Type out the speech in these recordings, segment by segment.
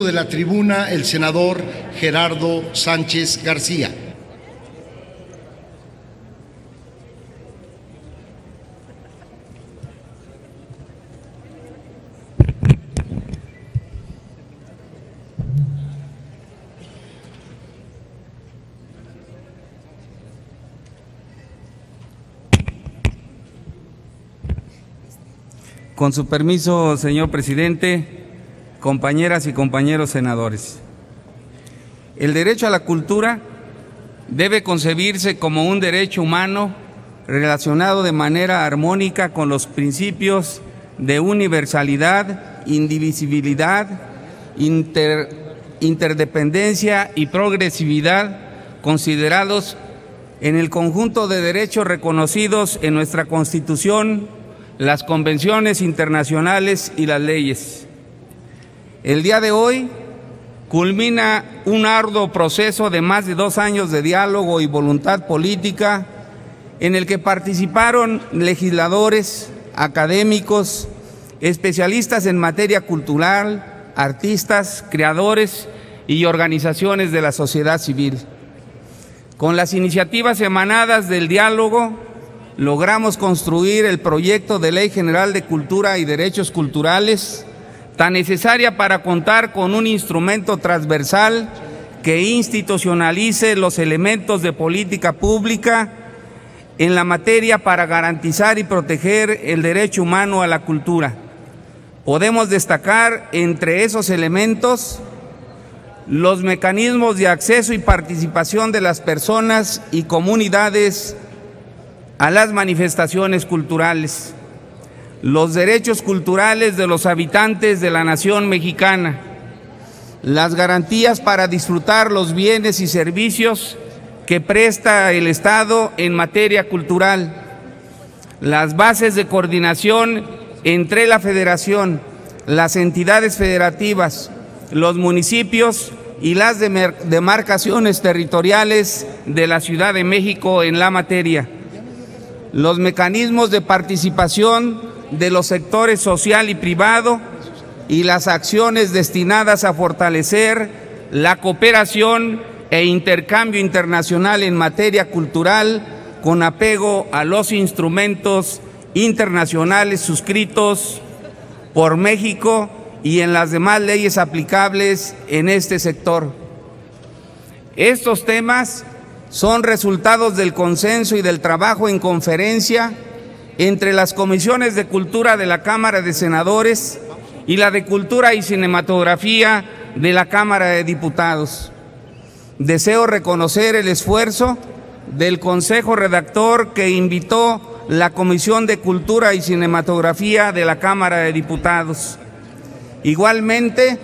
De la tribuna, el senador Gerardo Sánchez García. Con su permiso, señor presidente, compañeras y compañeros senadores, el derecho a la cultura debe concebirse como un derecho humano relacionado de manera armónica con los principios de universalidad, indivisibilidad, interdependencia y progresividad considerados en el conjunto de derechos reconocidos en nuestra Constitución, las convenciones internacionales y las leyes. El día de hoy culmina un arduo proceso de más de 2 años de diálogo y voluntad política en el que participaron legisladores, académicos, especialistas en materia cultural, artistas, creadores y organizaciones de la sociedad civil. Con las iniciativas emanadas del diálogo, logramos construir el proyecto de Ley General de Cultura y Derechos Culturales, tan necesaria para contar con un instrumento transversal que institucionalice los elementos de política pública en la materia para garantizar y proteger el derecho humano a la cultura. Podemos destacar entre esos elementos los mecanismos de acceso y participación de las personas y comunidades a las manifestaciones culturales, los derechos culturales de los habitantes de la nación mexicana, las garantías para disfrutar los bienes y servicios que presta el Estado en materia cultural, las bases de coordinación entre la Federación, las entidades federativas, los municipios y las demarcaciones territoriales de la Ciudad de México en la materia, los mecanismos de participación de los sectores social y privado y las acciones destinadas a fortalecer la cooperación e intercambio internacional en materia cultural con apego a los instrumentos internacionales suscritos por México y en las demás leyes aplicables en este sector. Estos temas son resultados del consenso y del trabajo en conferencia entre las comisiones de Cultura de la Cámara de Senadores y la de Cultura y Cinematografía de la Cámara de Diputados. Deseo reconocer el esfuerzo del Consejo Redactor que invitó la Comisión de Cultura y Cinematografía de la Cámara de Diputados. Igualmente,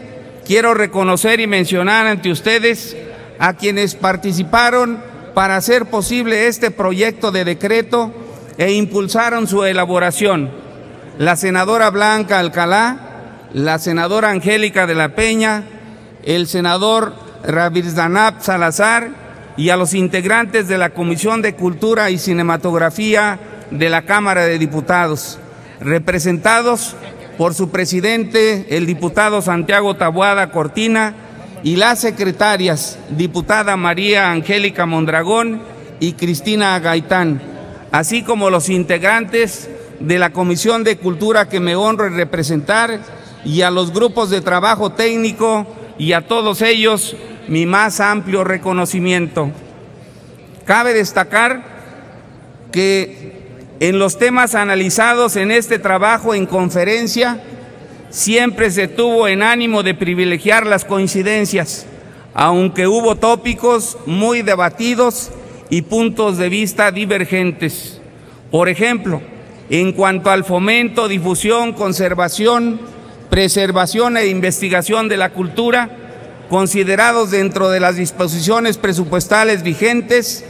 quiero reconocer y mencionar ante ustedes a quienes participaron para hacer posible este proyecto de decreto e impulsaron su elaboración: la senadora Blanca Alcalá, la senadora Angélica de la Peña, el senador Rabindranath Salazar y a los integrantes de la Comisión de Cultura y Cinematografía de la Cámara de Diputados, representados por su presidente, el diputado Santiago Taboada Cortina, y las secretarias, diputada María Angélica Mondragón y Cristina Gaitán, así como los integrantes de la Comisión de Cultura que me honro en representar, y a los grupos de trabajo técnico, y a todos ellos mi más amplio reconocimiento. Cabe destacar que en los temas analizados en este trabajo en conferencia, siempre se tuvo en ánimo de privilegiar las coincidencias, aunque hubo tópicos muy debatidos y puntos de vista divergentes. Por ejemplo, en cuanto al fomento, difusión, conservación, preservación e investigación de la cultura, considerados dentro de las disposiciones presupuestales vigentes,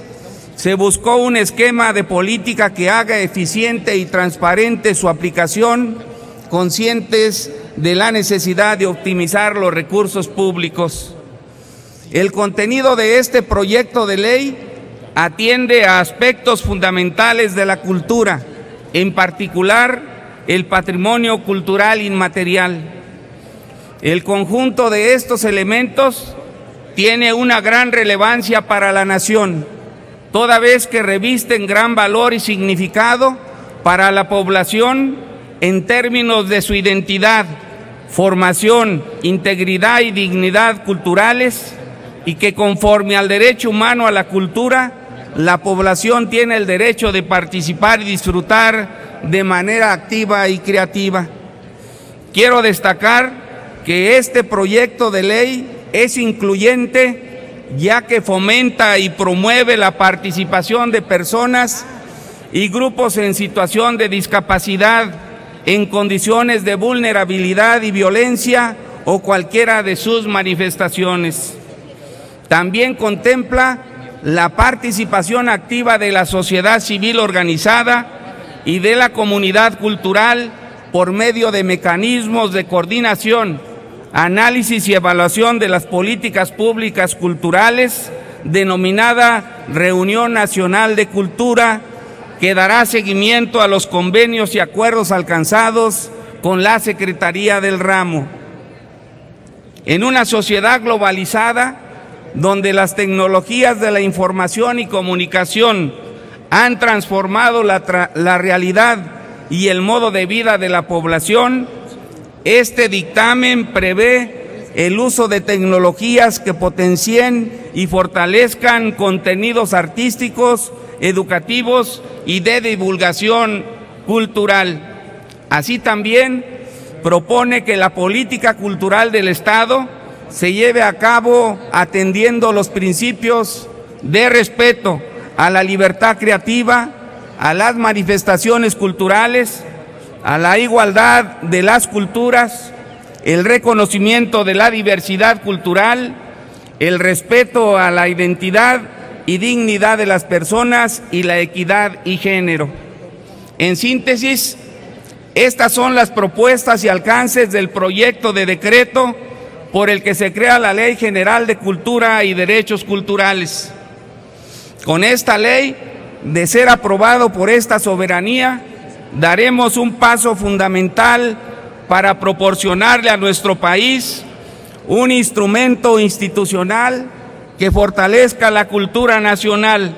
se buscó un esquema de política que haga eficiente y transparente su aplicación, conscientes de la necesidad de optimizar los recursos públicos. El contenido de este proyecto de ley atiende a aspectos fundamentales de la cultura, en particular el patrimonio cultural inmaterial. El conjunto de estos elementos tiene una gran relevancia para la nación, toda vez que revisten gran valor y significado para la población en términos de su identidad, formación, integridad y dignidad culturales, y que conforme al derecho humano a la cultura, la población tiene el derecho de participar y disfrutar de manera activa y creativa. Quiero destacar que este proyecto de ley es incluyente, ya que fomenta y promueve la participación de personas y grupos en situación de discapacidad, en condiciones de vulnerabilidad y violencia o cualquiera de sus manifestaciones. También contempla la participación activa de la sociedad civil organizada y de la comunidad cultural por medio de mecanismos de coordinación, análisis y evaluación de las políticas públicas culturales, denominada Reunión Nacional de Cultura, que dará seguimiento a los convenios y acuerdos alcanzados con la Secretaría del Ramo. En una sociedad globalizada, donde las tecnologías de la información y comunicación han transformado la realidad y el modo de vida de la población, este dictamen prevé el uso de tecnologías que potencien y fortalezcan contenidos artísticos, educativos y de divulgación cultural. Así también propone que la política cultural del Estado se lleve a cabo atendiendo los principios de respeto a la libertad creativa, a las manifestaciones culturales, a la igualdad de las culturas, el reconocimiento de la diversidad cultural, el respeto a la identidad y dignidad de las personas y la equidad y género. En síntesis, estas son las propuestas y alcances del proyecto de decreto por el que se crea la Ley General de Cultura y Derechos Culturales. Con esta ley, de ser aprobado por esta soberanía, daremos un paso fundamental para proporcionarle a nuestro país un instrumento institucional que fortalezca la cultura nacional,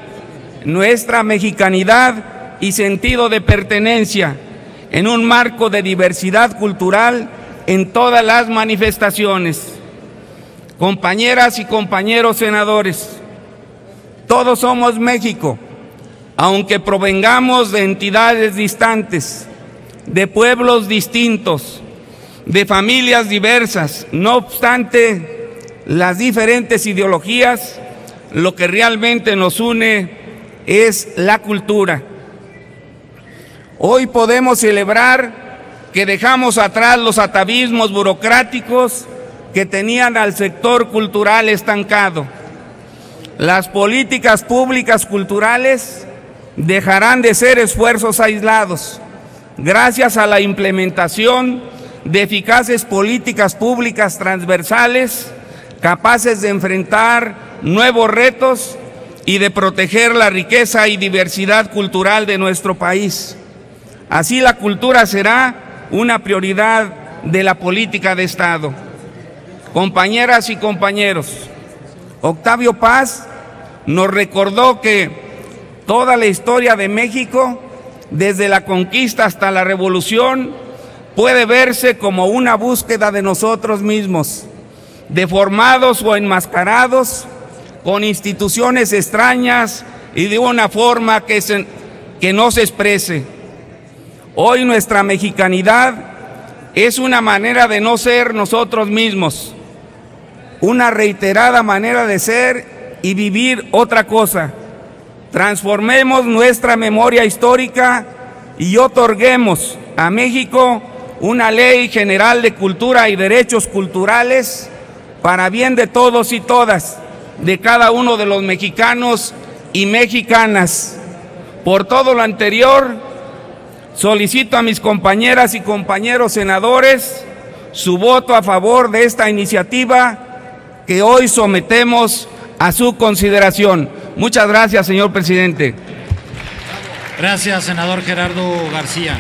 nuestra mexicanidad y sentido de pertenencia, en un marco de diversidad cultural en todas las manifestaciones. Compañeras y compañeros senadores, todos somos México, aunque provengamos de entidades distantes, de pueblos distintos, de familias diversas. No obstante las diferentes ideologías, lo que realmente nos une es la cultura. Hoy podemos celebrar que dejamos atrás los atavismos burocráticos que tenían al sector cultural estancado. Las políticas públicas culturales dejarán de ser esfuerzos aislados, gracias a la implementación de eficaces políticas públicas transversales, capaces de enfrentar nuevos retos y de proteger la riqueza y diversidad cultural de nuestro país. Así, la cultura será una prioridad de la política de Estado. Compañeras y compañeros, Octavio Paz nos recordó que toda la historia de México, desde la conquista hasta la revolución, puede verse como una búsqueda de nosotros mismos, deformados o enmascarados, con instituciones extrañas y de una forma que no se exprese. Hoy nuestra mexicanidad es una manera de no ser nosotros mismos, una reiterada manera de ser y vivir otra cosa. Transformemos nuestra memoria histórica y otorguemos a México una ley general de cultura y derechos culturales para bien de todos y todas, de cada uno de los mexicanos y mexicanas. Por todo lo anterior, solicito a mis compañeras y compañeros senadores su voto a favor de esta iniciativa que hoy sometemos a su consideración. Muchas gracias, señor presidente. Gracias, senador Gerardo García.